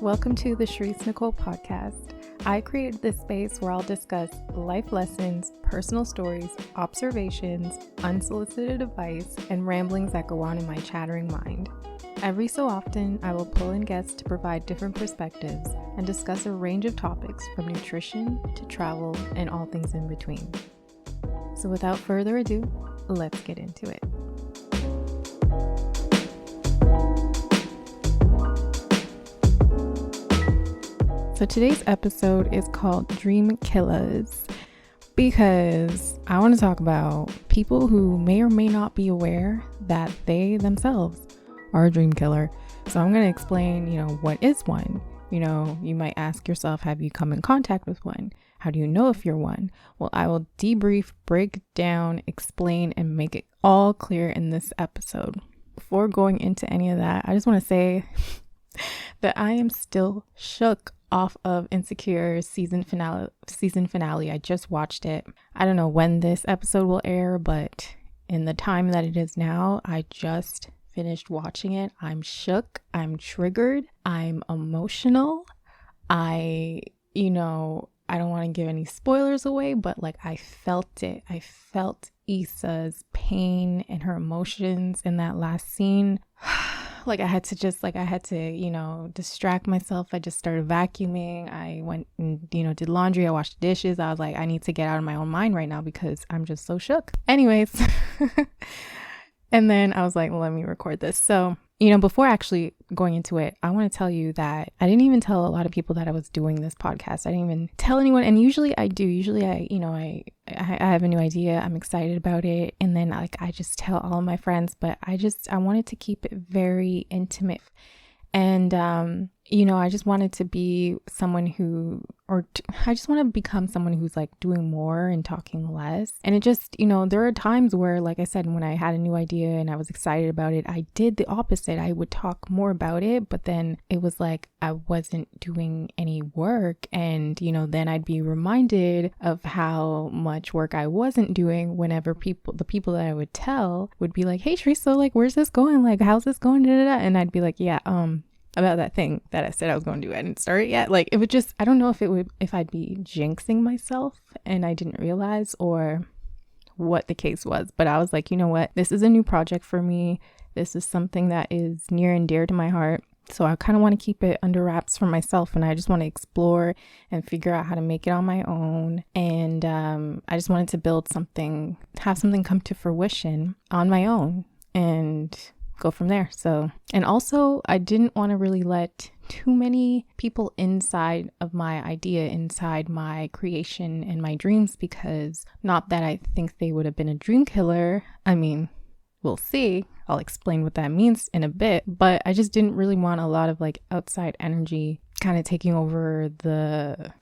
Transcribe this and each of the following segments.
Welcome to the Sherese Nicole Podcast. I created this space where I'll discuss life lessons, personal stories, observations, unsolicited advice, and ramblings that go on in my chattering mind. Every so often, I will pull in guests to provide different perspectives and discuss a range of topics from nutrition to travel and all things in between. So without further ado, let's get into it. So today's episode is called Dream Killers because I want to talk about people who may or may not be aware that they themselves are a dream killer. So I'm going to explain, what is one? You might ask yourself, have you come in contact with one? How do you know if you're one? Well, I will debrief, break down, explain, and make it all clear in this episode. Before going into any of that, I just want to say that I am still shook off of Insecure's season finale. I just watched it. I don't know when this episode will air, but in the time that it is now, I just finished watching it. I'm shook. I'm triggered. I'm emotional. I don't want to give any spoilers away, but I felt it. I felt Issa's pain and her emotions in that last scene. I had to distract myself. I just started vacuuming. I went and, did laundry. I washed the dishes. I was like, I need to get out of my own mind right now because I'm just so shook. Anyways. And then I was like, well, let me record this. So, before actually going into it, I want to tell you that I didn't even tell a lot of people that I was doing this podcast. I didn't even tell anyone. And usually I do. Usually I have a new idea. I'm excited about it. And then I just tell all of my friends, but I wanted to keep it very intimate. And, I just wanted to be someone I just want to become someone who's doing more and talking less. And it just, there are times where, like I said, when I had a new idea and I was excited about it, I did the opposite. I would talk more about it, but then it was like I wasn't doing any work. And, then I'd be reminded of how much work I wasn't doing whenever the people that I would tell would be like, hey, Sherese, so where's this going? How's this going? And I'd be like, yeah, about that thing that I said I was going to do. I didn't start it yet. It would just, I don't know if I'd be jinxing myself and I didn't realize or what the case was. But I was like, you know what? This is a new project for me. This is something that is near and dear to my heart. So I kind of want to keep it under wraps for myself. And I just want to explore and figure out how to make it on my own. And I just wanted to build something, have something come to fruition on my own. And go from there. So, and also I didn't want to really let too many people inside of my idea, inside my creation and my dreams, because not that I think they would have been a dream killer. I mean, we'll see. I'll explain what that means in a bit, but I just didn't really want a lot of outside energy kind of taking over the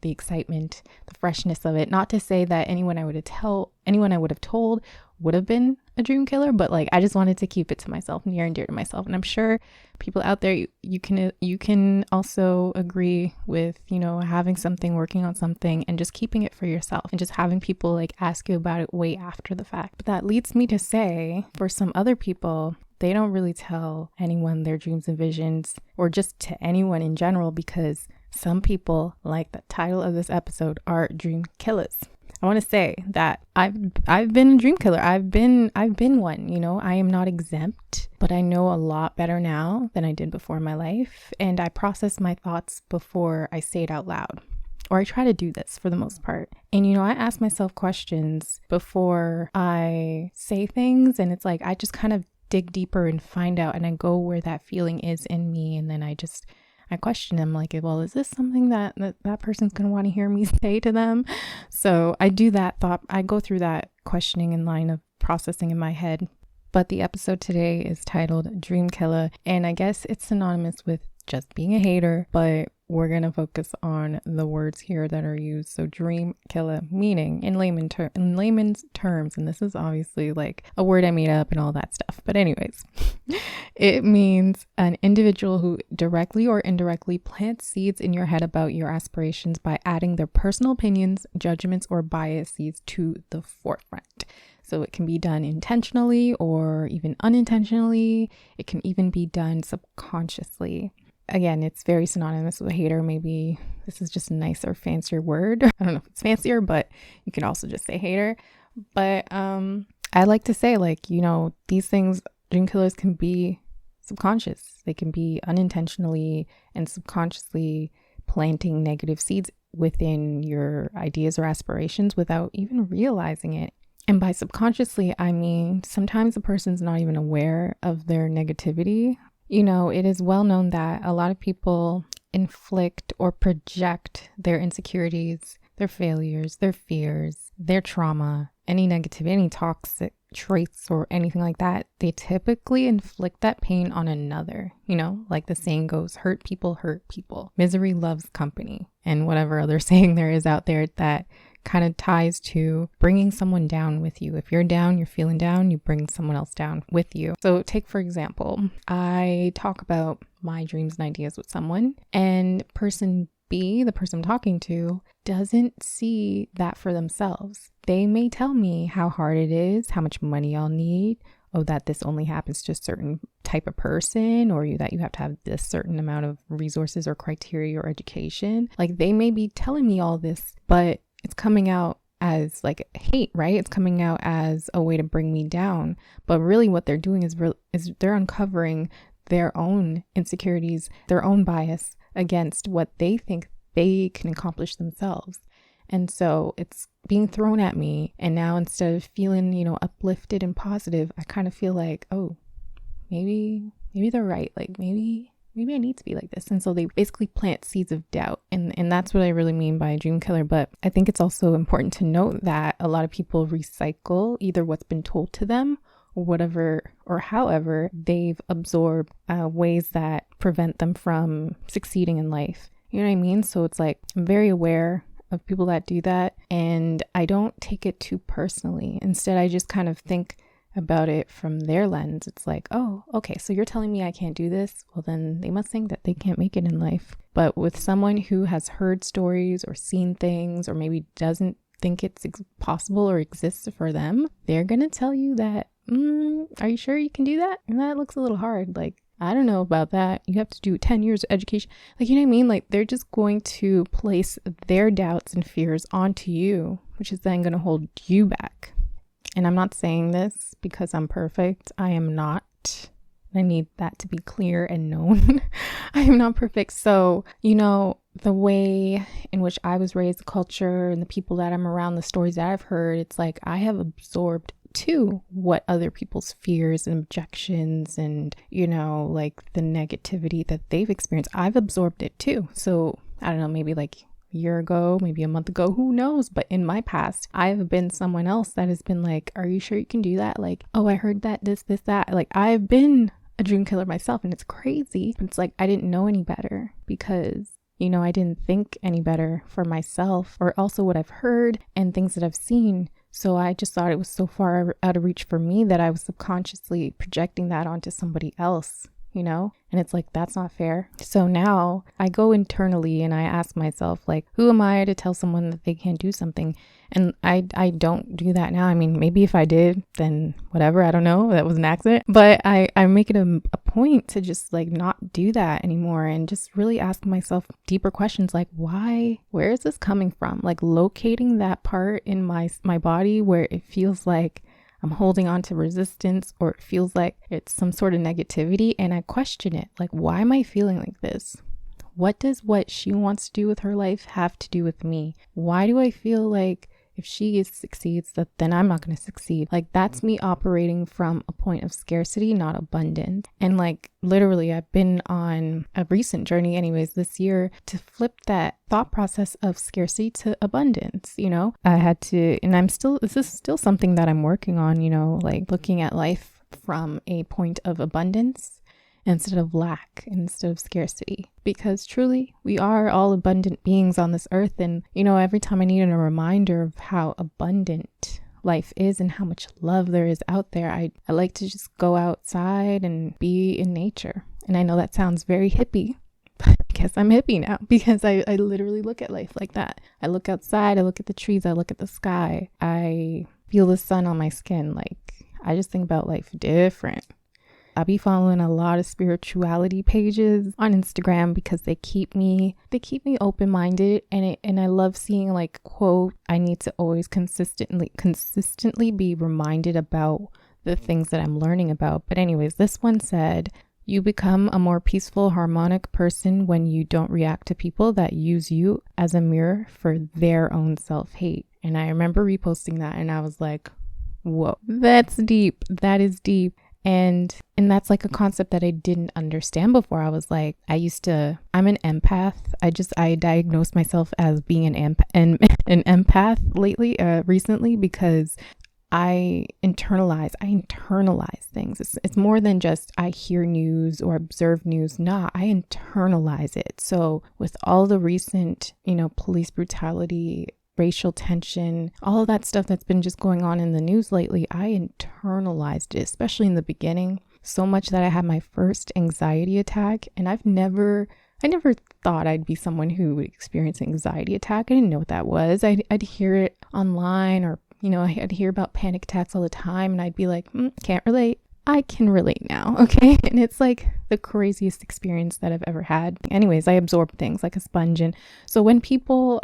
excitement, the freshness of it. Not to say that anyone I would have told would have been a dream killer, but I just wanted to keep it to myself, near and dear to myself. And I'm sure people out there, you can also agree with, having something, working on something and just keeping it for yourself and just having people ask you about it way after the fact. But that leads me to say, for some other people, they don't really tell anyone their dreams and visions, or just to anyone in general, because some people, like the title of this episode, are dream killers. I want to say that I've been a dream killer. I've been one, I am not exempt, but I know a lot better now than I did before in my life. And I process my thoughts before I say it out loud, or I try to do this for the most part. And, I ask myself questions before I say things. And it's I just kind of dig deeper and find out, and I go where that feeling is in me. And then I question them well, is this something that person's going to want to hear me say to them? So I do that thought. I go through that questioning and line of processing in my head. But the episode today is titled Dream Killer. And I guess it's synonymous with just being a hater, but we're going to focus on the words here that are used. So dream killer, meaning in layman's terms, and this is obviously a word I made up and all that stuff. But anyways, it means an individual who directly or indirectly plants seeds in your head about your aspirations by adding their personal opinions, judgments, or biases to the forefront. So it can be done intentionally or even unintentionally. It can even be done subconsciously. again, it's very synonymous with hater. Maybe this is just a nicer, fancier word. I don't know if it's fancier, but you can also just say hater. But I like to say, like, you know, these things, dream killers can be subconscious. They can be unintentionally and subconsciously planting negative seeds within your ideas or aspirations without even realizing it. And by subconsciously, I mean sometimes the person's not even aware of their negativity. You know, it is well known that a lot of people inflict or project their insecurities, their failures, their fears, their trauma, any negativity, any toxic traits or anything like that. They typically inflict that pain on another. You know, like the saying goes, hurt people hurt people. Misery loves company. And whatever other saying there is out there that kind of ties to bringing someone down with you. If you're down, you're feeling down, you bring someone else down with you. So take, for example, I talk about my dreams and ideas with someone, and person B, the person I'm talking to, doesn't see that for themselves. They may tell me how hard it is, how much money I'll need, that this only happens to a certain type of person, or that you have to have this certain amount of resources or criteria or education. Like, they may be telling me all this, but it's coming out as like hate, right? It's coming out as a way to bring me down. But really what they're doing is they're uncovering their own insecurities, their own bias against what they think they can accomplish themselves. And so it's being thrown at me. And now instead of feeling, you know, uplifted and positive, I kind of feel like, oh, maybe they're right. Like maybe I need to be like this. And so they basically plant seeds of doubt. And that's what I really mean by a dream killer. But I think it's also important to note that a lot of people recycle either what's been told to them or whatever, or however they've absorbed ways that prevent them from succeeding in life. You know what I mean? So it's like, I'm very aware of people that do that, and I don't take it too personally. Instead, I just kind of think about it from their lens. It's like, oh, okay, so you're telling me I can't do this? Well, then they must think that they can't make it in life. But with someone who has heard stories or seen things, or maybe doesn't think it's possible or exists for them, they're gonna tell you that, are you sure you can do that? And that looks a little hard. Like, I don't know about that. You have to do 10 years of education. Like, you know what I mean? Like, they're just going to place their doubts and fears onto you, which is then going to hold you back. And I'm not saying this because I'm perfect. I am not. I need that to be clear and known. I am not perfect. So, you know, the way in which I was raised, the culture and the people that I'm around, the stories that I've heard, it's like I have absorbed too what other people's fears and objections and, you know, like the negativity that they've experienced. I've absorbed it too. So I don't know, maybe like a year ago, maybe a month ago, who knows? But in my past, I've been someone else that has been like, are you sure you can do that? Like, oh, I heard that, this, that. Like, I've been a dream killer myself, and it's crazy. But it's like, I didn't know any better because, you know, I didn't think any better for myself, or also what I've heard and things that I've seen. So I just thought it was so far out of reach for me that I was subconsciously projecting that onto somebody else, you know? And it's like, that's not fair. So now I go internally and I ask myself, like, who am I to tell someone that they can't do something? And I don't do that now. I mean, maybe if I did, then whatever, I don't know, that was an accident. But I make it a point to just like not do that anymore, and just really ask myself deeper questions like, why? Where is this coming from? Like locating that part in my body where it feels like I'm holding on to resistance, or it feels like it's some sort of negativity, and I question it. Like, why am I feeling like this? What does what she wants to do with her life have to do with me? Why do I feel like if she succeeds, that then I'm not going to succeed? Like, that's me operating from a point of scarcity, not abundance. And like, literally, I've been on a recent journey anyways this year to flip that thought process of scarcity to abundance. You know, I had to, and this is still something that I'm working on, you know, like looking at life from a point of abundance instead of lack, instead of scarcity, because truly we are all abundant beings on this earth. And, you know, every time I need a reminder of how abundant life is and how much love there is out there, I like to just go outside and be in nature. And I know that sounds very hippie, but I guess I'm hippie now, because I literally look at life like that. I look outside, I look at the trees, I look at the sky, I feel the sun on my skin. Like, I just think about life different. I'll be following a lot of spirituality pages on Instagram because they keep me open-minded, and I love seeing like, quote, I need to always consistently be reminded about the things that I'm learning about. But anyways, this one said, you become a more peaceful, harmonic person when you don't react to people that use you as a mirror for their own self-hate. And I remember reposting that and I was like, whoa, that's deep. That is deep. And that's like a concept that I didn't understand before. I was like, I'm an empath. I diagnosed myself as being an empath recently because I internalize things. It's more than just I hear news or observe news. Nah, I internalize it. So with all the recent, police brutality, racial tension, all of that stuff that's been just going on in the news lately, I internalized it, especially in the beginning, so much that I had my first anxiety attack. And I never thought I'd be someone who would experience an anxiety attack. I didn't know what that was. I'd hear it online, or I'd hear about panic attacks all the time, and I'd be like, can't relate. I can relate now, okay? And it's like the craziest experience that I've ever had. Anyways, I absorb things like a sponge. And so when people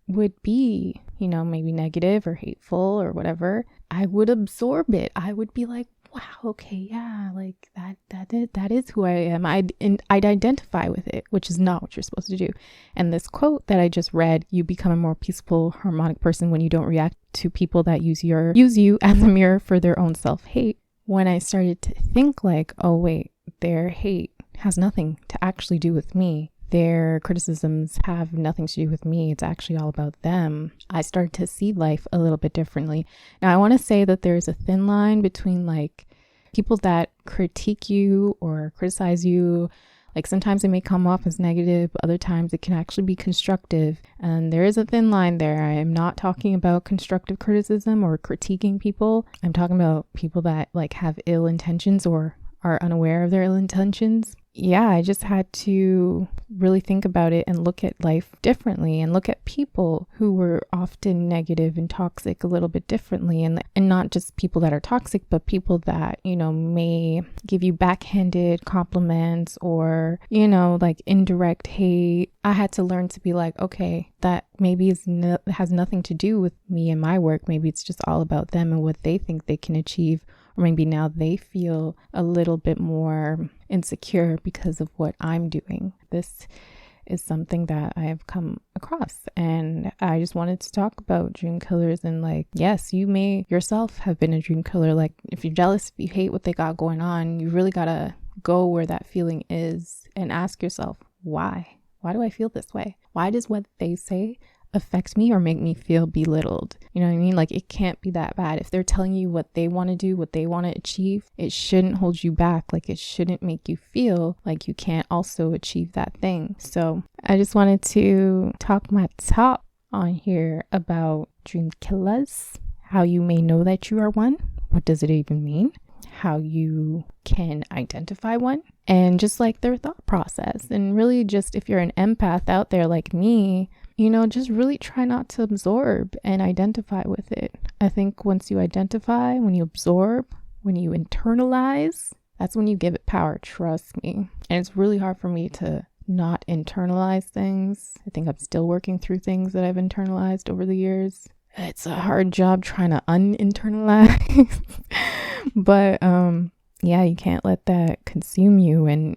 would be, maybe negative or hateful or whatever, I would absorb it. I would be like, wow, okay, yeah, like that is who I am. I'd identify with it, which is not what you're supposed to do. And this quote that I just read, you become a more peaceful, harmonic person when you don't react to people that use you as a mirror for their own self-hate. When I started to think like, oh wait, their hate has nothing to actually do with me. Their criticisms have nothing to do with me. It's actually all about them. I started to see life a little bit differently. Now, I want to say that there's a thin line between like people that critique you or criticize you. Like sometimes it may come off as negative, but other times it can actually be constructive. And there is a thin line there. I am not talking about constructive criticism or critiquing people. I'm talking about people that like have ill intentions or are unaware of their ill intentions. Yeah, I just had to really think about it and look at life differently and look at people who were often negative and toxic a little bit differently, and not just people that are toxic, but people that, may give you backhanded compliments or, like indirect hate. I had to learn to be like, okay, that maybe has nothing to do with me and my work. Maybe it's just all about them and what they think they can achieve. Or maybe now they feel a little bit more insecure because of what I'm doing. This is something that I have come across, and I just wanted to talk about dream killers. And like, yes, you may yourself have been a dream killer. Like if you're jealous, if you hate what they got going on, you really gotta go where that feeling is and ask yourself, why do I feel this way? Why does what they say affect me or make me feel belittled? You know what I mean? Like it can't be that bad. If they're telling you what they want to do, what they want to achieve, it shouldn't hold you back. Like it shouldn't make you feel like you can't also achieve that thing. So I just wanted to talk my talk on here about dream killers, how you may know that you are one. What does it even mean? How you can identify one, and just like their thought process. And really just if you're an empath out there like me, just really try not to absorb and identify with it. I think once you identify, when you absorb, when you internalize, that's when you give it power. Trust me. And it's really hard for me to not internalize things. I think I'm still working through things that I've internalized over the years. It's a hard job trying to uninternalize. But yeah, you can't let that consume you. And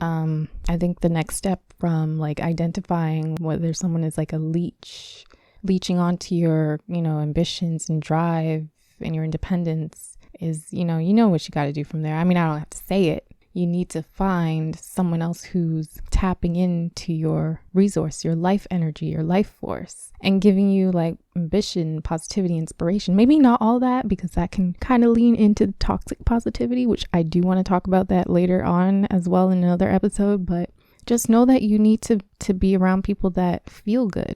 I think the next step from like identifying whether someone is like a leeching onto your, ambitions and drive and your independence is, you know what you got to do from there. I mean, I don't have to say it. You need to find someone else who's tapping into your resource, your life energy, your life force, and giving you like ambition, positivity, inspiration. Maybe not all that, because that can kind of lean into toxic positivity, which I do want to talk about that later on as well in another episode. But just know that you need to be around people that feel good.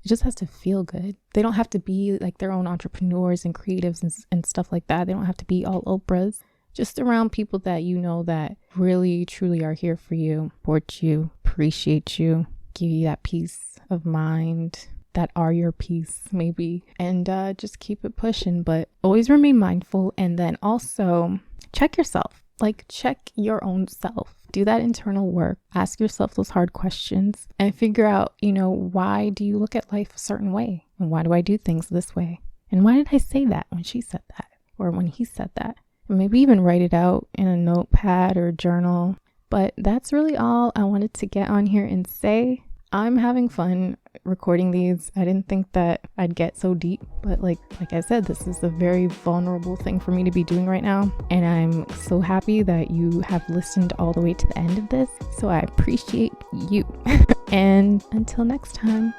It just has to feel good. They don't have to be like their own entrepreneurs and creatives and stuff like that. They don't have to be all Oprahs. Just around people that that really, truly are here for you, support you, appreciate you, give you that peace of mind, that are your peace maybe, and just keep it pushing. But always remain mindful, and then also check yourself. Like, check your own self. Do that internal work. Ask yourself those hard questions and figure out, why do you look at life a certain way? And why do I do things this way? And why did I say that when she said that? Or when he said that? And maybe even write it out in a notepad or journal. But that's really all I wanted to get on here and say. I'm having fun recording these. I didn't think that I'd get so deep, but like I said, this is a very vulnerable thing for me to be doing right now. And I'm so happy that you have listened all the way to the end of this. So I appreciate you. And until next time.